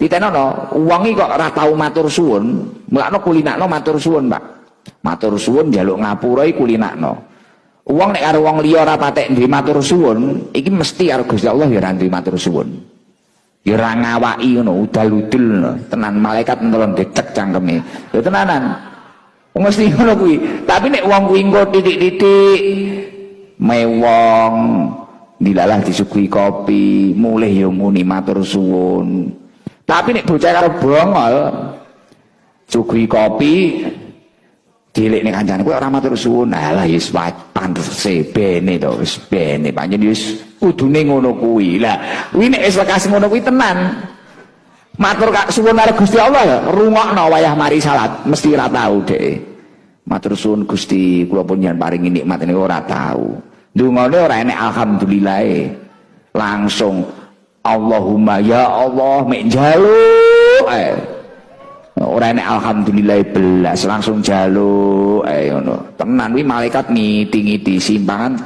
Ditenono wong iki kok ora tau matur suwun, mulakno kulinakno matur suwun, Pak. Matur suwun njaluk ngapura iki kulinakno. Wong nek karo wong liya ora patek duwe matur suwun, iki mesti karo Gusti Allah ya ora duwe matur suwun. Ya ora ngawaki ngono, udal-udul tenan malaikat ntelon dicek cangkeme. Ya tenanan. Mesti ngono kuwi. Tapi nek wong kuwi engko titik-titik mewong dilalah disuguhi kopi, mulih ya muni matur suwun. Tapi nek bocah karo bongol suguhi kopi dilekne kancane kowe ora matur suwun. Alah wis pantese bene to, wis bene pancen wis kudune ngono kuwi. Lah kuwi nek wis lekas ngono kuwi tenan. Matur suwun karo Gusti Allah ya rungokno wayah mari salat mesti ora tau dhek. Matur suwun Gusti kula pun yen paringi nikmat niku ora tau. Ndungane ora enek alhamdulillah. Langsung Allahumma ya Allah mek njaluk ae. Ora enek alhamdulillah belas langsung njaluk ae ngono. Tenan kuwi malaikat ngiti-ngiti simpangan